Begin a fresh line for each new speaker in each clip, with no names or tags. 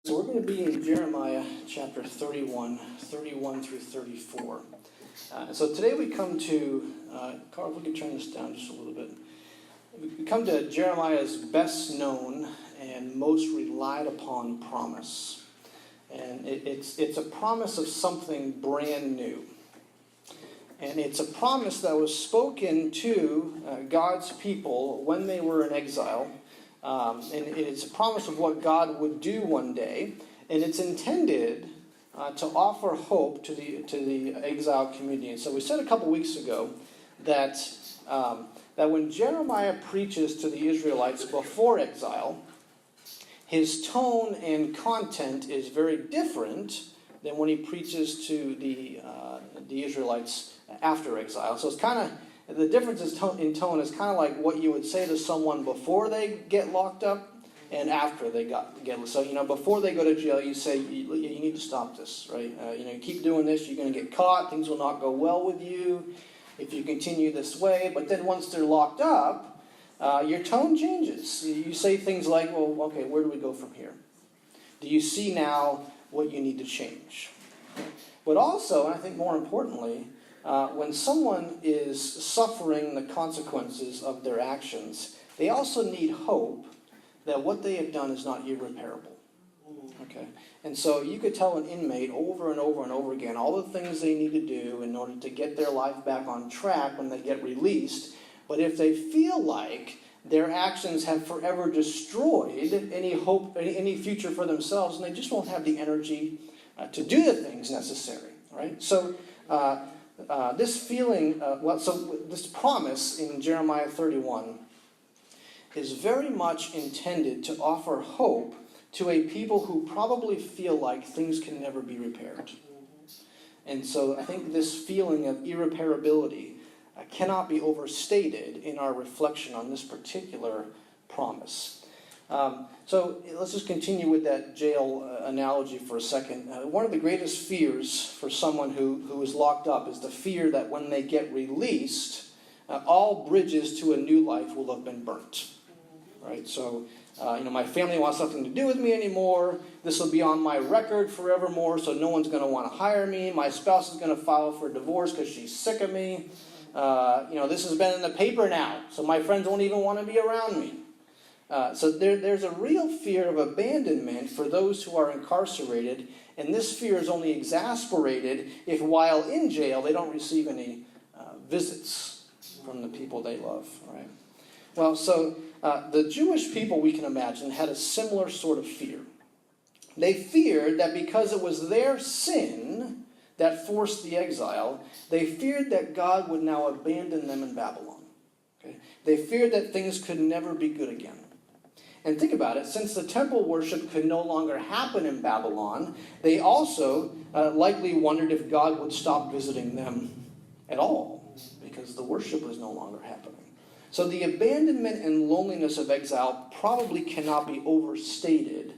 So we're going to be in Jeremiah chapter 31 through 34. So today we come to, Carl, if we could turn this down just a little bit. We come to Jeremiah's best known and most relied upon promise. And it's a promise of something brand new. And it's a promise that was spoken to God's people when they were in exile. And it's a promise of what God would do one day, and it's intended to offer hope to the exile community. And so we said a couple weeks ago that when Jeremiah preaches to the Israelites before exile, his tone and content is very different than when he preaches to the Israelites after exile. So it's kind of the difference in tone is kind of like what you would say to someone before they get locked up and after they get. So, before they go to jail, you say, you need to stop this, right? You keep doing this, you're going to get caught. Things will not go well with you if you continue this way. But then once they're locked up, your tone changes. You say things like, well, okay, where do we go from here? Do you see now what you need to change? But also, and I think more importantly, when someone is suffering the consequences of their actions, they also need hope that what they have done is not irreparable. Okay? And so you could tell an inmate over and over and over again all the things they need to do in order to get their life back on track when they get released. But if they feel like their actions have forever destroyed any hope, any future for themselves, and they just won't have the energy to do the things necessary. Right? So this feeling, this promise in Jeremiah 31 is very much intended to offer hope to a people who probably feel like things can never be repaired. And so I think this feeling of irreparability cannot be overstated in our reflection on this particular promise. So let's just continue with that jail analogy for a second. One of the greatest fears for someone who is locked up is the fear that when they get released, all bridges to a new life will have been burnt. Right? So, my family wants nothing to do with me anymore. This will be on my record forevermore, so no one's going to want to hire me. My spouse is going to file for divorce because she's sick of me. This has been in the paper now, so my friends won't even want to be around me. So there's a real fear of abandonment for those who are incarcerated, and this fear is only exasperated if while in jail they don't receive any visits from the people they love. Right? Well, so the Jewish people, we can imagine, had a similar sort of fear. They feared that because it was their sin that forced the exile, they feared that God would now abandon them in Babylon. Okay? They feared that things could never be good again. And think about it, since the temple worship could no longer happen in Babylon, they also likely wondered if God would stop visiting them at all, because the worship was no longer happening. So the abandonment and loneliness of exile probably cannot be overstated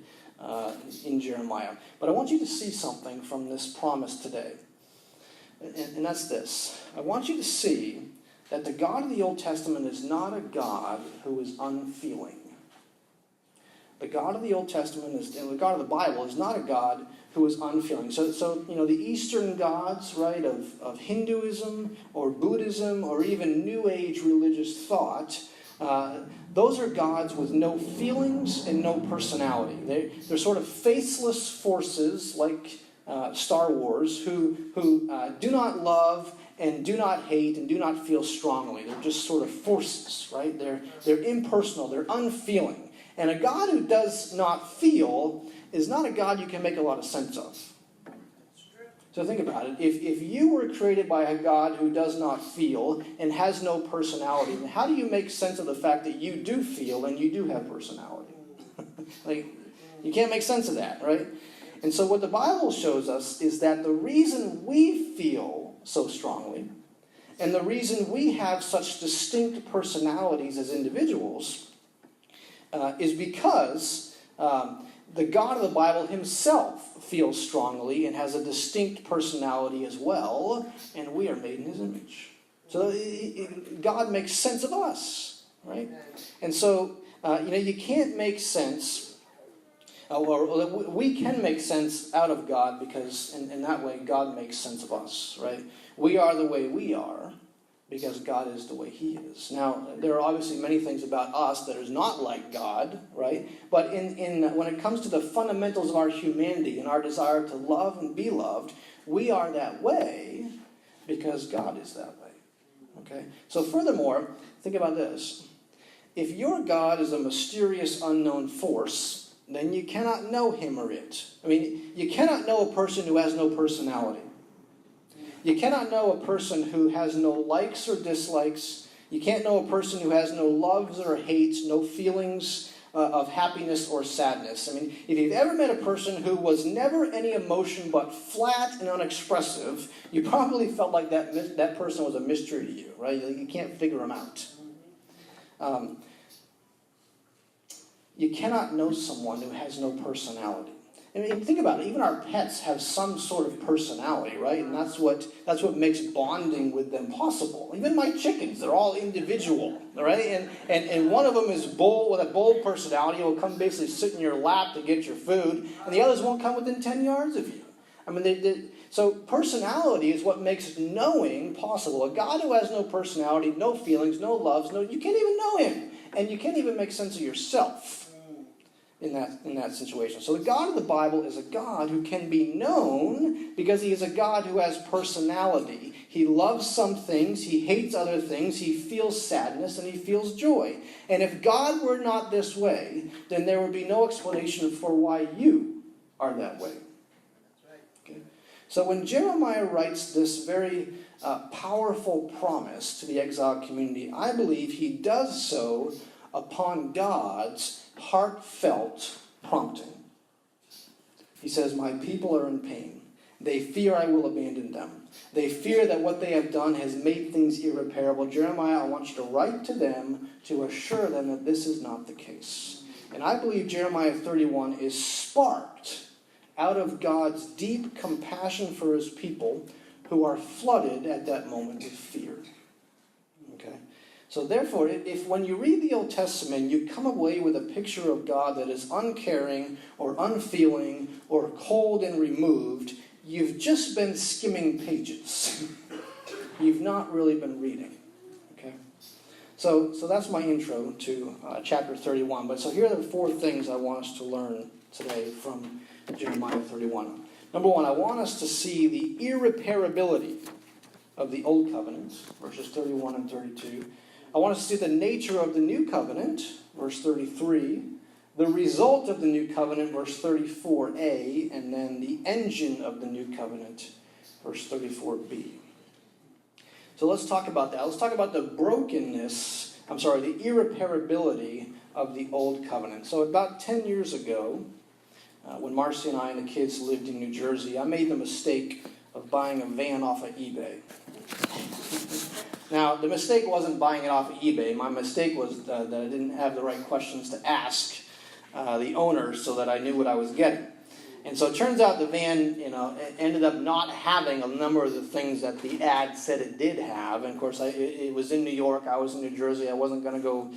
in Jeremiah. But I want you to see something from this promise today. And that's this. I want you to see that the God of the Old Testament is not a God who is unfeeling. The God of the Old Testament, the God of the Bible, is not a God who is unfeeling. So the Eastern gods, right, of Hinduism or Buddhism or even New Age religious thought, those are gods with no feelings and no personality. They're sort of faceless forces like Star Wars who do not love and do not hate and do not feel strongly. They're just sort of forces, right? They're impersonal. They're unfeeling. And a God who does not feel is not a God you can make a lot of sense of. So think about it. If you were created by a God who does not feel and has no personality, then how do you make sense of the fact that you do feel and you do have personality? You can't make sense of that, right? And so what the Bible shows us is that the reason we feel so strongly and the reason we have such distinct personalities as individuals is because the God of the Bible himself feels strongly and has a distinct personality as well, and we are made in his image. So God makes sense of us, right? And so, you can't make sense Or we can make sense out of God because in that way God makes sense of us, right? We are the way we are because God is the way he is. Now, there are obviously many things about us that is not like God, right? But when it comes to the fundamentals of our humanity and our desire to love and be loved, we are that way because God is that way, okay? So furthermore, think about this. If your God is a mysterious unknown force, then you cannot know him or it. I mean, you cannot know a person who has no personality. You cannot know a person who has no likes or dislikes. You can't know a person who has no loves or hates, no feelings of happiness or sadness. I mean, if you've ever met a person who was never any emotion but flat and unexpressive, you probably felt like that person was a mystery to you, right? You can't figure him out. You cannot know someone who has no personality. I mean, think about it. Even our pets have some sort of personality, right? And that's what makes bonding with them possible. Even my chickens, they're all individual, right? And one of them is with a bold personality. Will come basically sit in your lap to get your food, and the others won't come within 10 yards of you. I mean, so personality is what makes knowing possible. A God who has no personality, no feelings, no loves, you can't even know him, and you can't even make sense of yourself in that situation. So the God of the Bible is a God who can be known because he is a God who has personality. He loves some things, he hates other things, he feels sadness, and he feels joy. And if God were not this way, then there would be no explanation for why you are that way. Okay? So when Jeremiah writes this very powerful promise to the exiled community, I believe he does so upon God's heartfelt prompting. He says, my people are in pain. They fear I will abandon them. They fear that what they have done has made things irreparable. Jeremiah, I want you to write to them to assure them that this is not the case. And I believe Jeremiah 31 is sparked out of God's deep compassion for his people who are flooded at that moment with fear. Okay? So therefore, if when you read the Old Testament, you come away with a picture of God that is uncaring or unfeeling or cold and removed, you've just been skimming pages. You've not really been reading. Okay? So that's my intro to chapter 31. But so here are the 4 things I want us to learn today from Jeremiah 31. Number 1, I want us to see the irreparability of the Old Covenant, verses 31 and 32. I want us to see the nature of the New Covenant, verse 33, the result of the New Covenant, verse 34a, and then the engine of the New Covenant, verse 34b. So let's talk about that. Let's talk about the the irreparability of the Old Covenant. So about 10 years ago, when Marcy and I and the kids lived in New Jersey, I made the mistake of buying a van off of eBay. Now, the mistake wasn't buying it off of eBay. My mistake was that I didn't have the right questions to ask the owner so that I knew what I was getting. And so it turns out the van, ended up not having a number of the things that the ad said it did have. And of course, it was in New York. I was in New Jersey. I wasn't going to go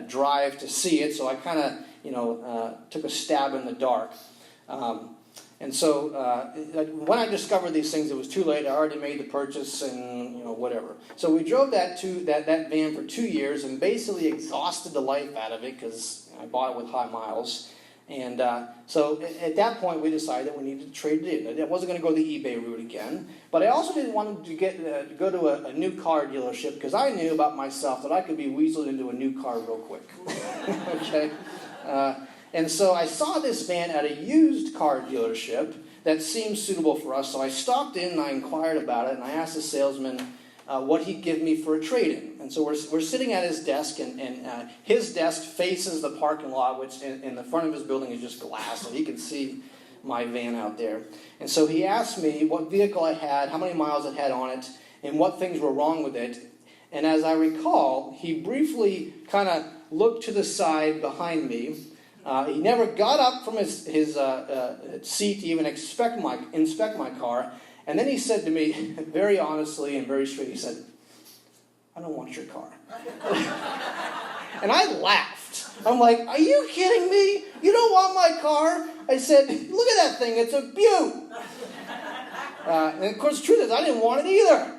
drive to see it. So I kind of, took a stab in the dark. And so when I discovered these things, it was too late. I already made the purchase and, whatever. So we drove that van for 2 years and basically exhausted the life out of it because I bought it with high miles. And so at that point, we decided that we needed to trade it in. I wasn't going to go the eBay route again. But I also didn't want to go to a new car dealership because I knew about myself that I could be weaseled into a new car real quick. Okay? And so I saw this van at a used car dealership that seemed suitable for us. So I stopped in and I inquired about it. And I asked the salesman what he'd give me for a trade-in. And so we're sitting at his desk, and his desk faces the parking lot, which in the front of his building is just glass, so he can see my van out there. And so he asked me what vehicle I had, how many miles it had on it, and what things were wrong with it. And as I recall, he briefly kind of looked to the side behind me. He never got up from his seat to even inspect my car. And then he said to me, very honestly and very straight, he said, I don't want your car. And I laughed. laughed. I'm like, are you kidding me? You don't want my car? I said, look at that thing. It's a beaut. And of course, the truth is, I didn't want it either.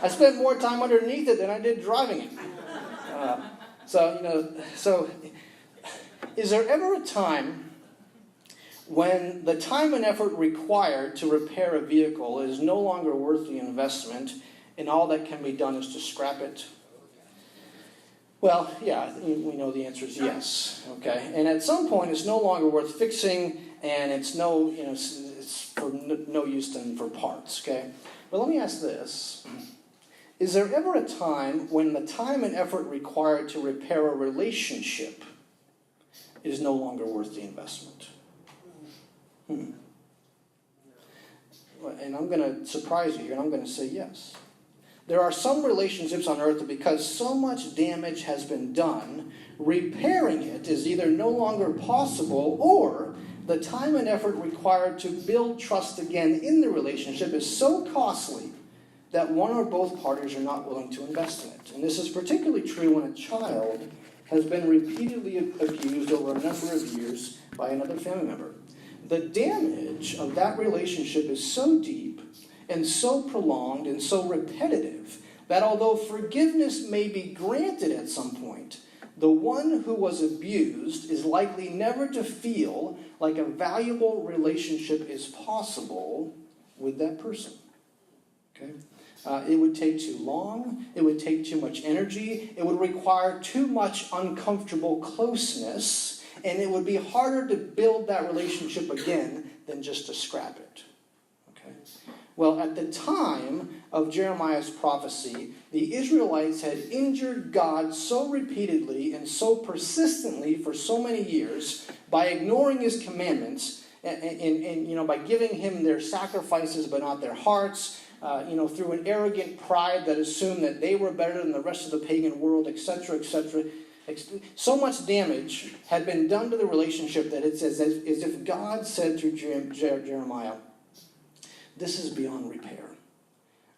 I spent more time underneath it than I did driving it. So is there ever a time when the time and effort required to repair a vehicle is no longer worth the investment and all that can be done is to scrap it? Well, yeah, we know the answer is yes. Okay, and at some point it's no longer worth fixing, and it's it's for no use than for parts. Okay, but let me ask this: is there ever a time when the time and effort required to repair a relationship is no longer worth the investment? And I'm going to surprise you here, and I'm going to say yes. There are some relationships on earth that because so much damage has been done, repairing it is either no longer possible, or the time and effort required to build trust again in the relationship is so costly that one or both parties are not willing to invest in it. And this is particularly true when a child has been repeatedly abused over a number of years by another family member. The damage of that relationship is so deep and so prolonged and so repetitive that although forgiveness may be granted at some point, the one who was abused is likely never to feel like a valuable relationship is possible with that person. Okay? It would take too long. It would take too much energy. It would require too much uncomfortable closeness. And it would be harder to build that relationship again than just to scrap it. Okay? Well, at the time of Jeremiah's prophecy, the Israelites had injured God so repeatedly and so persistently for so many years by ignoring his commandments and by giving him their sacrifices but not their hearts, through an arrogant pride that assumed that they were better than the rest of the pagan world, etc., etc. So much damage had been done to the relationship that it's as if God said through Jeremiah, this is beyond repair.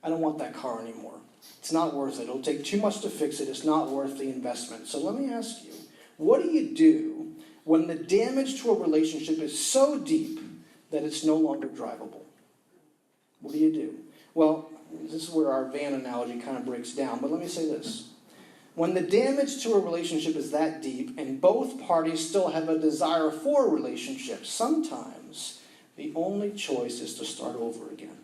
I don't want that car anymore. It's not worth it. It'll take too much to fix it. It's not worth the investment. So let me ask you, what do you do when the damage to a relationship is so deep that it's no longer drivable? What do you do? Well, this is where our van analogy kind of breaks down, but let me say this. When the damage to a relationship is that deep and both parties still have a desire for a relationship, sometimes the only choice is to start over again.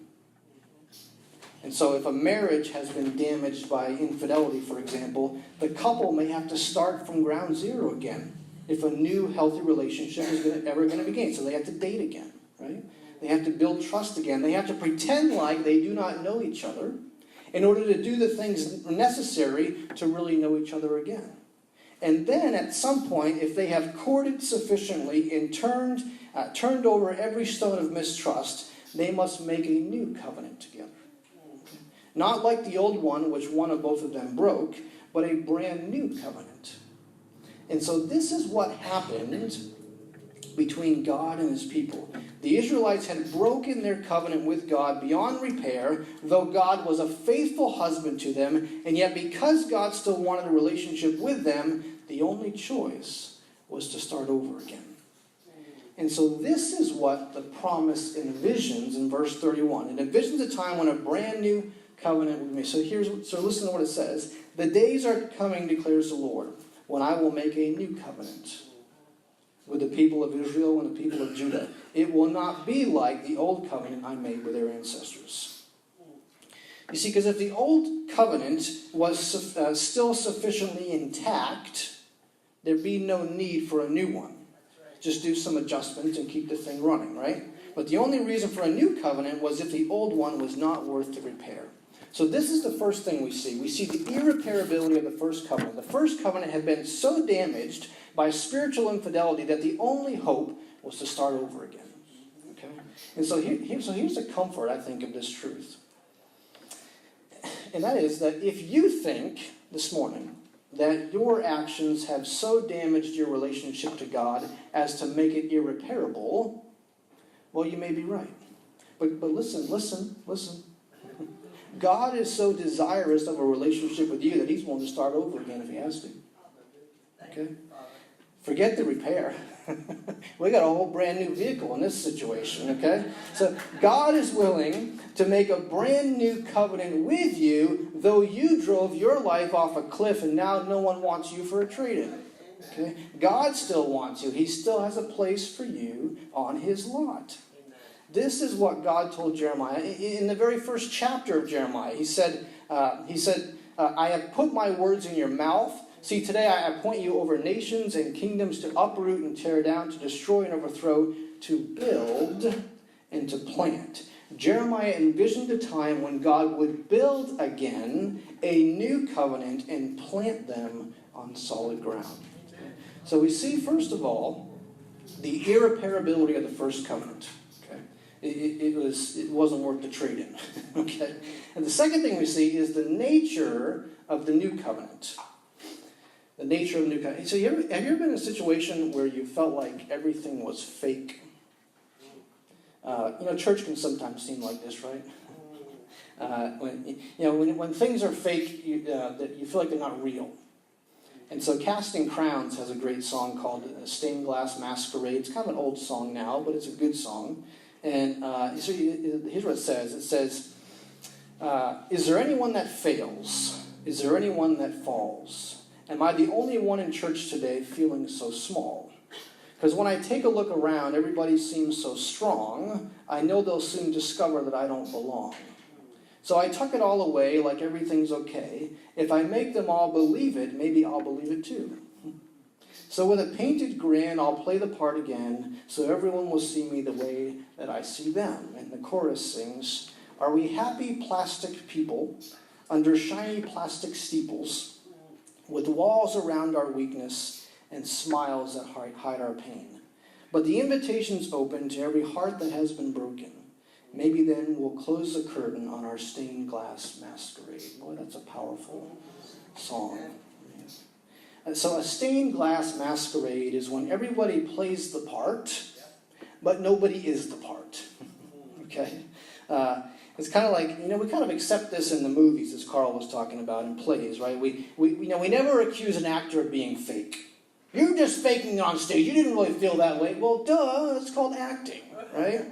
And so if a marriage has been damaged by infidelity, for example, the couple may have to start from ground zero again if a new healthy relationship is ever going to begin. So they have to date again, right? They have to build trust again. They have to pretend like they do not know each other in order to do the things necessary to really know each other again. And then at some point, if they have courted sufficiently and turned over every stone of mistrust, they must make a new covenant together. Not like the old one, which one or both of them broke, but a brand new covenant. And so this is what happened between God and his people. The Israelites had broken their covenant with God beyond repair, though God was a faithful husband to them, and yet because God still wanted a relationship with them, the only choice was to start over again. And so this is what the promise envisions in verse 31. It envisions a time when a brand new covenant will be made. So listen to what it says. The days are coming, declares the Lord, when I will make a new covenant with the people of Israel and the people of Judah. It will not be like the old covenant I made with their ancestors. You see, because if the old covenant was still sufficiently intact, there'd be no need for a new one. Just do some adjustments and keep the thing running, right? But the only reason for a new covenant was if the old one was not worth the repair. So this is the first thing we see. We see the irreparability of the first covenant. The first covenant had been so damaged by spiritual infidelity that the only hope was to start over again. Okay? And so here's the comfort, I think, of this truth. And that is that if you think this morning that your actions have so damaged your relationship to God as to make it irreparable, well, you may be right. But listen. God is so desirous of a relationship with you that he's willing to start over again if he has to. Okay? Forget the repair. We got a whole brand new vehicle in this situation, okay? So God is willing to make a brand new covenant with you, though you drove your life off a cliff and now no one wants you for a trade-in. Okay? God still wants you. He still has a place for you on his lot. This is what God told Jeremiah in the very first chapter of Jeremiah. He said, I have put my words in your mouth. See, today I appoint you over nations and kingdoms to uproot and tear down, to destroy and overthrow, to build and to plant. Jeremiah envisioned a time when God would build again a new covenant and plant them on solid ground. So we see, first of all, the irreparability of the first covenant. Okay, it wasn't worth the trade-in. Okay, and the second thing we see is the nature of the new covenant. The nature of the new covenant. So have you ever been in a situation where you felt like everything was fake? Church can sometimes seem like this, right? When things are fake, that you feel like they're not real. And so Casting Crowns has a great song called Stained Glass Masquerade. It's kind of an old song now, but it's a good song. And so here's what it says. It says, is there anyone that fails? Is there anyone that falls? Am I the only one in church today feeling so small? Because when I take a look around, everybody seems so strong. I know they'll soon discover that I don't belong. So I tuck it all away like everything's okay. If I make them all believe it, maybe I'll believe it too. So with a painted grin, I'll play the part again, so everyone will see me the way that I see them. And the chorus sings, are we happy plastic people under shiny plastic steeples, with walls around our weakness and smiles that hide our pain? But the invitation's open to every heart that has been broken. Maybe then we'll close the curtain on our stained glass masquerade. Boy, that's a powerful song. So a stained glass masquerade is when everybody plays the part, but nobody is the part. Okay? It's kind of like, we kind of accept this in the movies, as Carl was talking about, in plays, right? We never accuse an actor of being fake. You're just faking it on stage. You didn't really feel that way. Well, duh, it's called acting, right?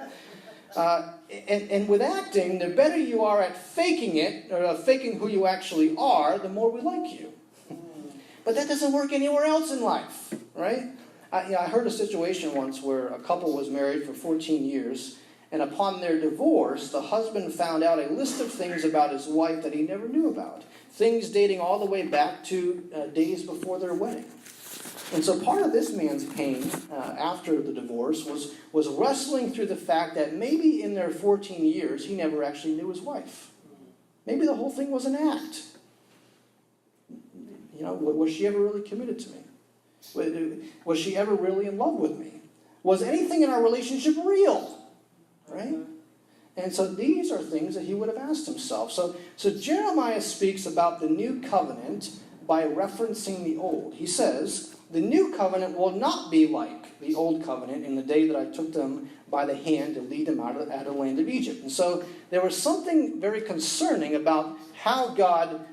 And with acting, the better you are at faking it, or faking who you actually are, the more we like you. But that doesn't work anywhere else in life, right? I heard a situation once where a couple was married for 14 years, and upon their divorce, the husband found out a list of things about his wife that he never knew about. Things dating all the way back to days before their wedding. And so part of this man's pain after the divorce was wrestling through the fact that maybe in their 14 years, he never actually knew his wife. Maybe the whole thing was an act. Was she ever really committed to me? Was she ever really in love with me? Was anything in our relationship real? Right? And so these are things that he would have asked himself. So Jeremiah speaks about the new covenant by referencing the old. He says, the new covenant will not be like the old covenant in the day that I took them by the hand to lead them out of the land of Egypt. And so there was something very concerning about how God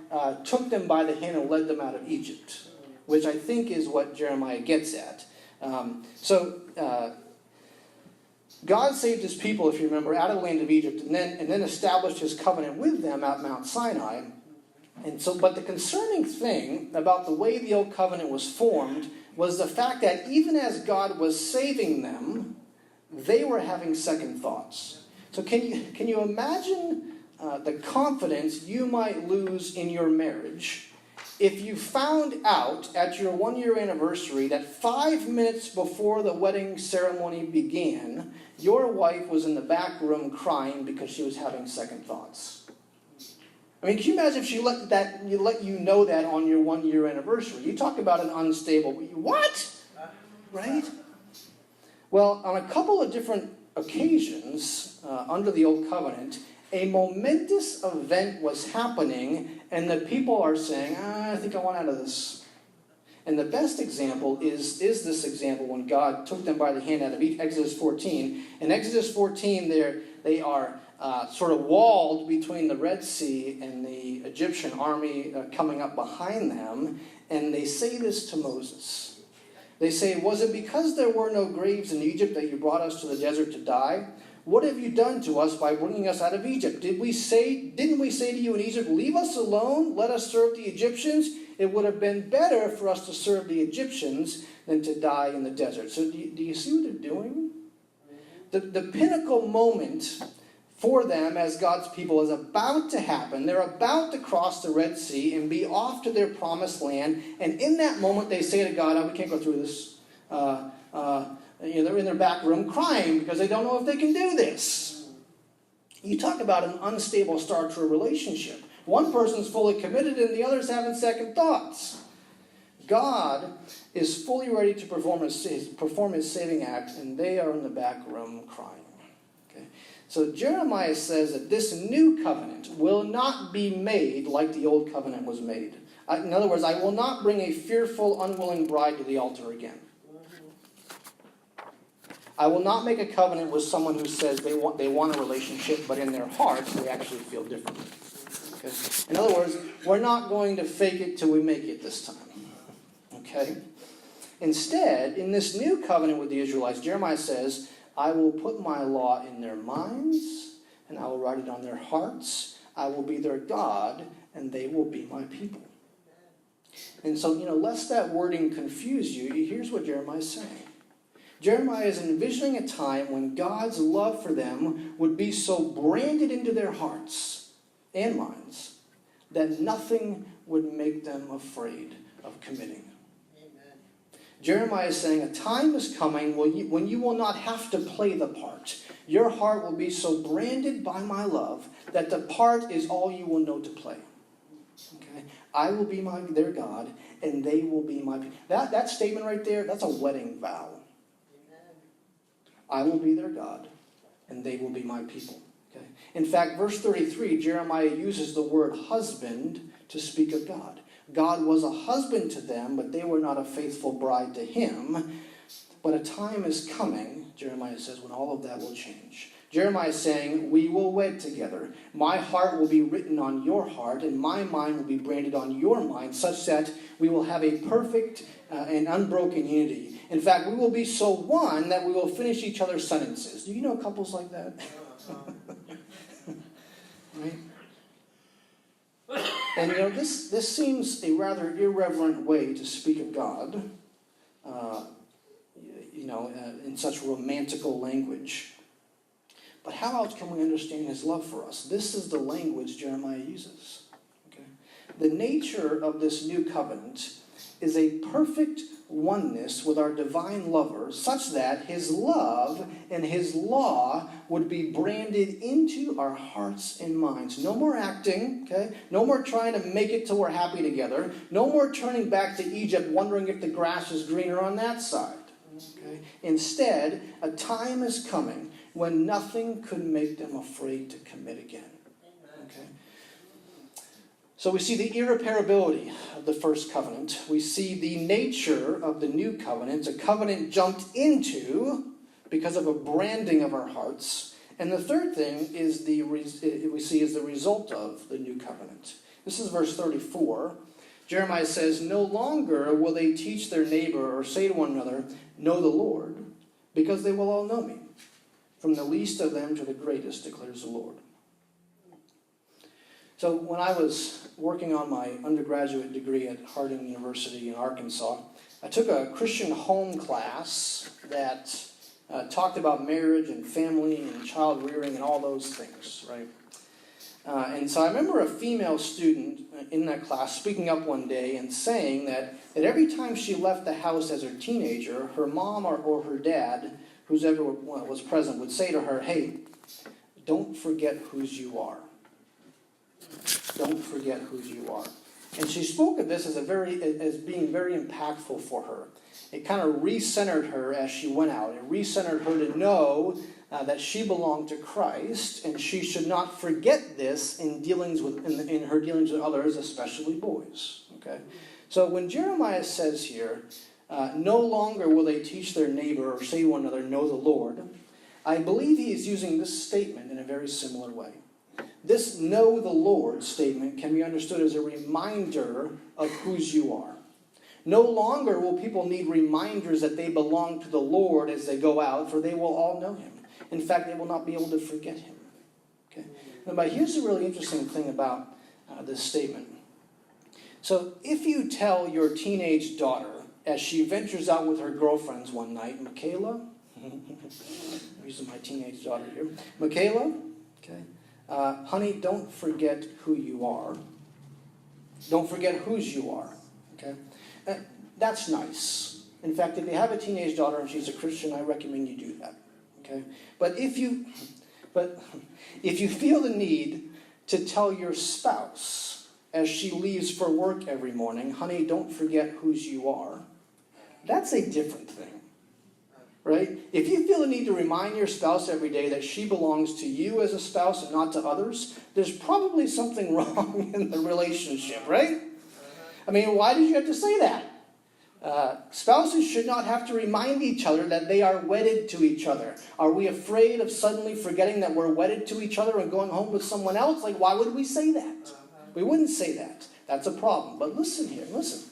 took them by the hand and led them out of Egypt, which I think is what Jeremiah gets at. God saved his people, if you remember, out of the land of Egypt, and then established his covenant with them at Mount Sinai. But the concerning thing about the way the old covenant was formed was the fact that even as God was saving them, they were having second thoughts. So can you imagine the confidence you might lose in your marriage if you found out at your 1-year anniversary that 5 minutes before the wedding ceremony began, your wife was in the back room crying because she was having second thoughts? I mean, can you imagine if she let you know that on your 1-year anniversary? You talk about an unstable, what? Right? Well, on a couple of different occasions under the Old Covenant, a momentous event was happening, and the people are saying, I think I want out of this. And the best example is this example when God took them by the hand out of Exodus 14. In Exodus 14, they are sort of walled between the Red Sea and the Egyptian army coming up behind them, and they say this to Moses. They say, was it because there were no graves in Egypt that you brought us to the desert to die? What have you done to us by bringing us out of Egypt? Didn't we say to you in Egypt, leave us alone, let us serve the Egyptians? It would have been better for us to serve the Egyptians than to die in the desert. So do you see what they're doing? The pinnacle moment for them as God's people is about to happen. They're about to cross the Red Sea and be off to their promised land. And in that moment, they say to God, oh, we can't go through this. They're in their back room crying because they don't know if they can do this. You talk about an unstable start to a relationship. One person's fully committed and the other's having second thoughts. God is fully ready to perform his saving act, and they are in the back room crying. Okay? So Jeremiah says that this new covenant will not be made like the old covenant was made. In other words, I will not bring a fearful, unwilling bride to the altar again. I will not make a covenant with someone who says they want a relationship, but in their hearts they actually feel differently. Okay? In other words, we're not going to fake it till we make it this time. Okay? Instead, in this new covenant with the Israelites, Jeremiah says, I will put my law in their minds, and I will write it on their hearts. I will be their God, and they will be my people. And so, lest that wording confuse you, here's what Jeremiah is saying. Jeremiah is envisioning a time when God's love for them would be so branded into their hearts and minds that nothing would make them afraid of committing. Amen. Jeremiah is saying a time is coming when you will not have to play the part. Your heart will be so branded by my love that the part is all you will know to play. Okay? I will be their God, and they will be my people. That statement right there, that's a wedding vow. I will be their God, and they will be my people. Okay? In fact, verse 33, Jeremiah uses the word husband to speak of God. God was a husband to them, but they were not a faithful bride to him. But a time is coming, Jeremiah says, when all of that will change. Jeremiah is saying, we will wed together. My heart will be written on your heart, and my mind will be branded on your mind, such that we will have a perfect and unbroken unity. In fact, we will be so one that we will finish each other's sentences. Do you know couples like that? Right? And this seems a rather irreverent way to speak of God, in such romantical language. But how else can we understand his love for us? This is the language Jeremiah uses. Okay? The nature of this new covenant is a perfect oneness with our divine lover, such that his love and his law would be branded into our hearts and minds. No more acting, okay? No more trying to make it till we're happy together. No more turning back to Egypt wondering if the grass is greener on that side. Okay? Instead, a time is coming when nothing could make them afraid to commit again. Okay? So we see the irreparability of the first covenant. We see the nature of the new covenant, a covenant jumped into because of a branding of our hearts. And the third thing is we see is the result of the new covenant. This is verse 34. Jeremiah says, no longer will they teach their neighbor or say to one another, know the Lord, because they will all know me. From the least of them to the greatest, declares the Lord. So when I was working on my undergraduate degree at Harding University in Arkansas, I took a Christian home class that talked about marriage and family and child rearing and all those things, right? And so I remember a female student in that class speaking up one day and saying that every time she left the house as a teenager, her mom or her dad, whoever was present, would say to her, hey, don't forget whose you are. Don't forget who you are. And she spoke of this as being very impactful for her. It kind of recentered her as she went out. It recentered her to know that she belonged to Christ, and she should not forget this in her dealings with others, especially boys. Okay. So when Jeremiah says here, no longer will they teach their neighbor or say to one another, know the Lord, I believe he is using this statement in a very similar way. This know the Lord statement can be understood as a reminder of whose you are. No longer will people need reminders that they belong to the Lord as they go out, for they will all know him. In fact, they will not be able to forget him. Okay? But here's the really interesting thing about this statement. So if you tell your teenage daughter, as she ventures out with her girlfriends one night, Michaela, I'm using my teenage daughter here, Michaela, okay, honey, don't forget who you are. Don't forget whose you are. Okay, that's nice. In fact, if you have a teenage daughter and she's a Christian, I recommend you do that. Okay, but if you feel the need to tell your spouse as she leaves for work every morning, honey, don't forget whose you are, that's a different thing. Right? If you feel the need to remind your spouse every day that she belongs to you as a spouse and not to others, there's probably something wrong in the relationship, right? I mean, why did you have to say that? Spouses should not have to remind each other that they are wedded to each other. Are we afraid of suddenly forgetting that we're wedded to each other and going home with someone else? Like, why would we say that? We wouldn't say that. That's a problem. But listen here, listen.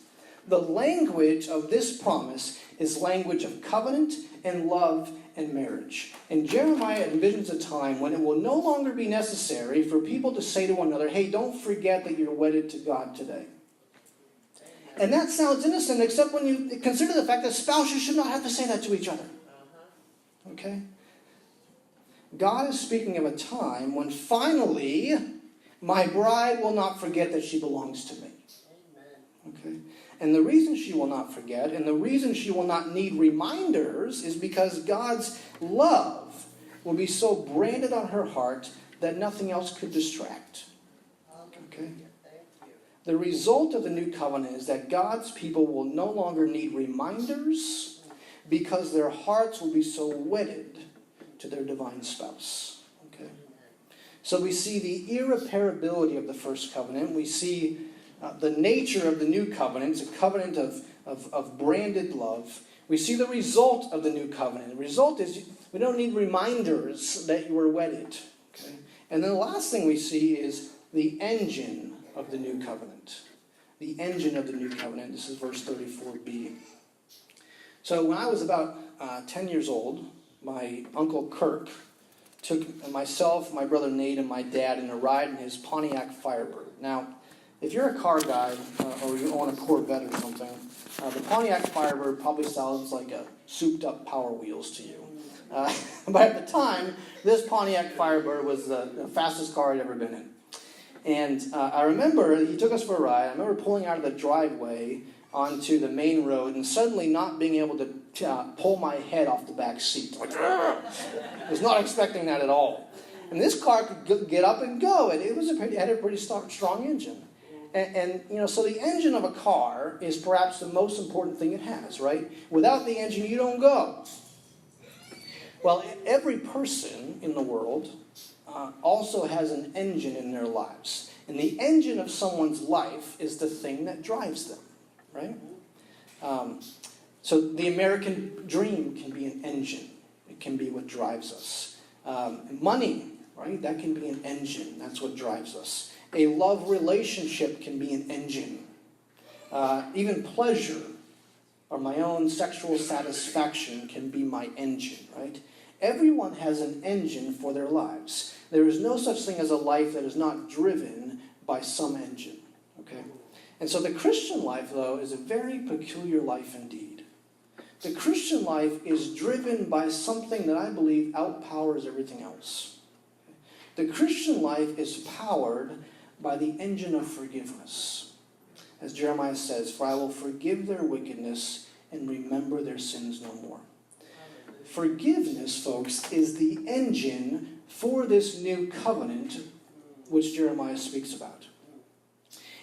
The language of this promise is language of covenant and love and marriage. And Jeremiah envisions a time when it will no longer be necessary for people to say to one another, hey, don't forget that you're wedded to God today. And that sounds innocent, except when you consider the fact that spouses should not have to say that to each other. Okay? God is speaking of a time when finally my bride will not forget that she belongs to me. Okay? And the reason she will not forget, and the reason she will not need reminders, is because God's love will be so branded on her heart that nothing else could distract. Okay? The result of the new covenant is that God's people will no longer need reminders because their hearts will be so wedded to their divine spouse. Okay? So we see the irreparability of the first covenant. We see the nature of the new covenant. It's a covenant of branded love. We see the result of the new covenant. The result is we don't need reminders that you were wedded. Okay? And then the last thing we see is the engine of the new covenant. The engine of the new covenant. This is verse 34b. So when I was about 10 years old, my Uncle Kirk took myself, my brother Nate, and my dad in a ride in his Pontiac Firebird. Now, if you're a car guy or you own a Corvette or something, the Pontiac Firebird probably sounds like a souped-up Power Wheels to you. But at the time, this Pontiac Firebird was the fastest car I'd ever been in. And I remember he took us for a ride. I remember pulling out of the driveway onto the main road and suddenly not being able to pull my head off the back seat. Like, I was not expecting that at all. And this car could get up and go, and it had a pretty strong engine. And so the engine of a car is perhaps the most important thing it has, right? Without the engine, you don't go. Well, every person in the world also has an engine in their lives. And the engine of someone's life is the thing that drives them, right? So the American dream can be an engine. It can be what drives us. Money, right? That can be an engine. That's what drives us. A love relationship can be an engine. Even pleasure or my own sexual satisfaction can be my engine, right? Everyone has an engine for their lives. There is no such thing as a life that is not driven by some engine, okay? And so the Christian life, though, is a very peculiar life indeed. The Christian life is driven by something that I believe outpowers everything else. The Christian life is powered by the engine of forgiveness. As Jeremiah says, "For I will forgive their wickedness and remember their sins no more." Forgiveness, folks, is the engine for this new covenant which Jeremiah speaks about.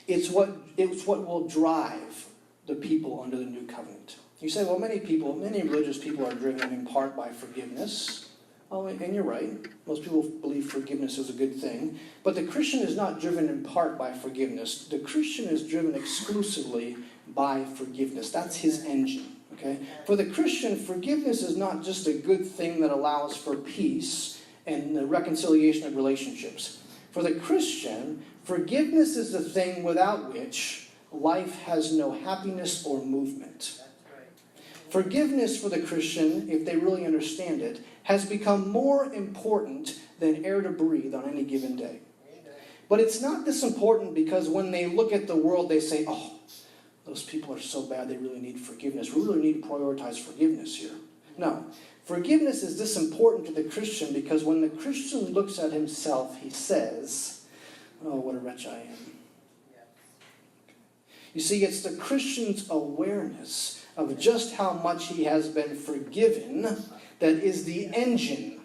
It's what will drive the people under the new covenant. You say, well, many religious people are driven in part by forgiveness. Oh, and you're right. Most people believe forgiveness is a good thing. But the Christian is not driven in part by forgiveness. The Christian is driven exclusively by forgiveness. That's his engine. Okay? For the Christian, forgiveness is not just a good thing that allows for peace and the reconciliation of relationships. For the Christian, forgiveness is the thing without which life has no happiness or movement. Forgiveness for the Christian, if they really understand it, has become more important than air to breathe on any given day. But it's not this important because when they look at the world, they say, oh, those people are so bad, they really need forgiveness. We really need to prioritize forgiveness here. No. Forgiveness is this important to the Christian because when the Christian looks at himself, he says, oh, what a wretch I am. You see, it's the Christian's awareness of just how much he has been forgiven that is the engine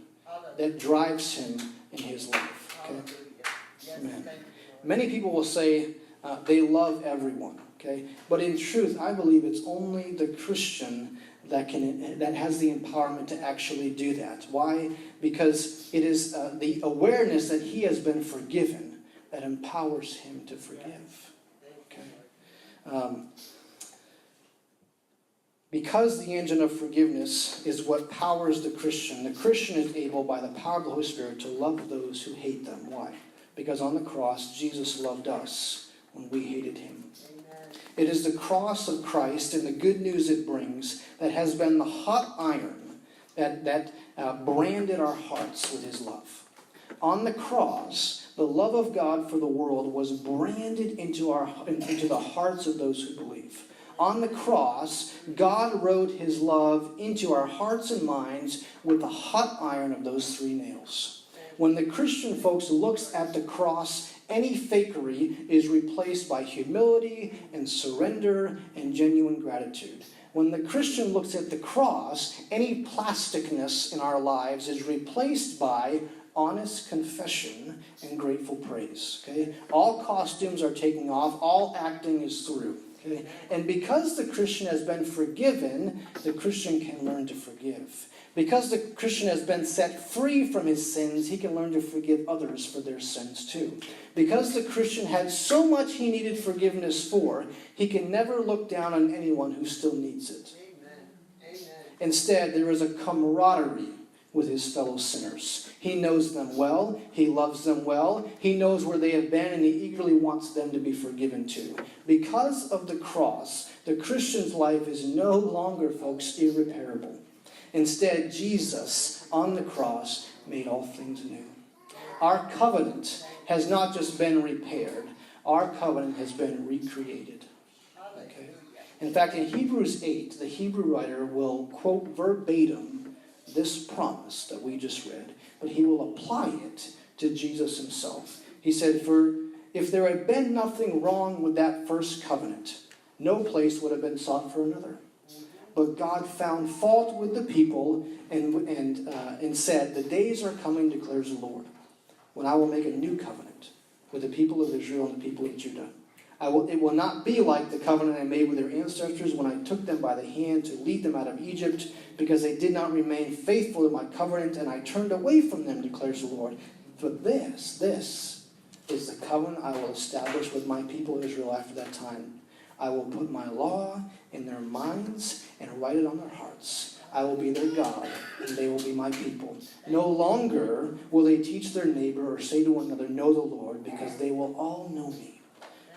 that drives him in his life. Okay? Amen. Many people will say they love everyone. Okay? But in truth, I believe it's only the Christian that has the empowerment to actually do that. Why? Because it is the awareness that he has been forgiven that empowers him to forgive. Okay? Because the engine of forgiveness is what powers the Christian is able, by the power of the Holy Spirit, to love those who hate them. Why? Because on the cross, Jesus loved us when we hated him. It is the cross of Christ and the good news it brings that has been the hot iron that branded our hearts with his love. On the cross, the love of God for the world was branded into the hearts of those who believe. On the cross, God wrote his love into our hearts and minds with the hot iron of those 3 nails. When the Christian folks looks at the cross, any fakery is replaced by humility and surrender and genuine gratitude. When the Christian looks at the cross, any plasticness in our lives is replaced by honest confession and grateful praise. Okay? All costumes are taking off, all acting is through. Okay? And because the Christian has been forgiven, the Christian can learn to forgive. Because the Christian has been set free from his sins, he can learn to forgive others for their sins too. Because the Christian had so much he needed forgiveness for, he can never look down on anyone who still needs it. Amen. Instead, there is a camaraderie with his fellow sinners. He knows them well. He loves them well. He knows where they have been, and he eagerly wants them to be forgiven too. Because of the cross, the Christian's life is no longer, folks, irreparable. Instead, Jesus, on the cross, made all things new. Our covenant has not just been repaired. Our covenant has been recreated. Okay? In fact, in Hebrews 8, the Hebrew writer will quote verbatim this promise that we just read, but he will apply it to Jesus himself. He said, "For if there had been nothing wrong with that first covenant, no place would have been sought for another. But God found fault with the people and said, 'The days are coming, declares the Lord, when I will make a new covenant with the people of Israel and the people of Judah. It will not be like the covenant I made with their ancestors when I took them by the hand to lead them out of Egypt, because they did not remain faithful to my covenant, and I turned away from them, declares the Lord. For this is the covenant I will establish with my people Israel after that time. I will put my law in their minds and write it on their hearts. I will be their God, and they will be my people. No longer will they teach their neighbor or say to one another, know the Lord, because they will all know me,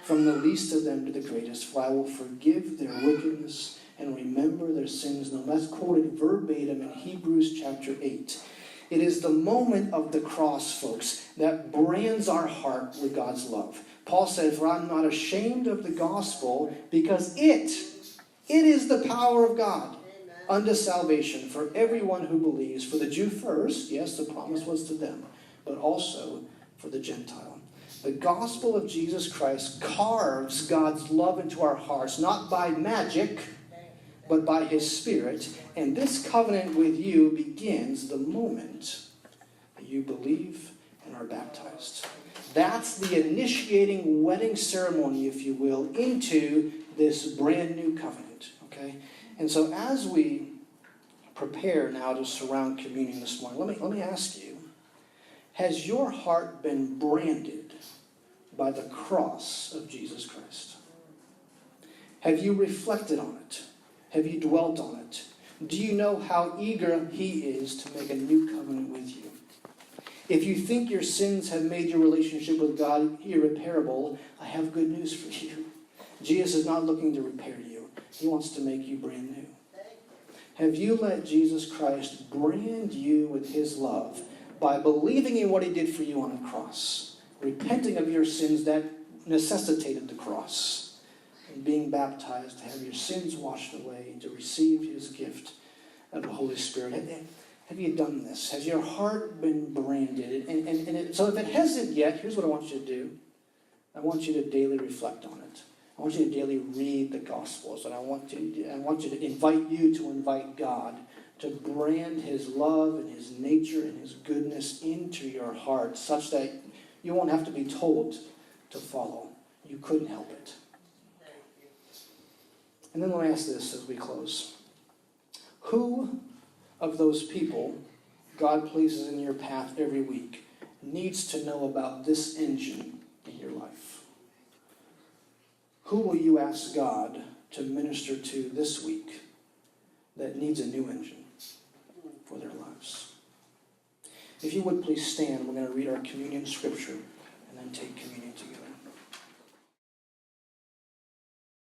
from the least of them to the greatest. For I will forgive their wickedness and remember their sins. Now that's quoted verbatim in Hebrews chapter 8. It is the moment of the cross, folks, that brands our heart with God's love. Paul said, for I'm not ashamed of the gospel, because it is the power of God unto salvation for everyone who believes. For the Jew first, yes, the promise was to them, but also for the Gentile. The gospel of Jesus Christ carves God's love into our hearts, not by magic, but by his Spirit. And this covenant with you begins the moment that you believe and are baptized. That's the initiating wedding ceremony, if you will, into this brand new covenant. Okay? And so as we prepare now to surround communion this morning, let me ask you, has your heart been branded by the cross of Jesus Christ? Have you reflected on it? Have you dwelt on it? Do you know how eager he is to make a new covenant with you? If you think your sins have made your relationship with God irreparable, I have good news for you. Jesus is not looking to repair you. He wants to make you brand new. Have you let Jesus Christ brand you with his love by believing in what he did for you on the cross, repenting of your sins that necessitated the cross, and being baptized to have your sins washed away, to receive his gift of the Holy Spirit? Have you done this? Has your heart been branded? So if it hasn't yet, here's what I want you to do. I want you to daily reflect on it. I want you to daily read the Gospels, and I want you to invite God to brand his love and his nature and his goodness into your heart, such that you won't have to be told to follow. You couldn't help it. And then let me ask this as we close. Who of those people God places in your path every week needs to know about this engine in your life? Who will you ask God to minister to this week that needs a new engine for their lives? If you would please stand, we're going to read our communion scripture and then take communion.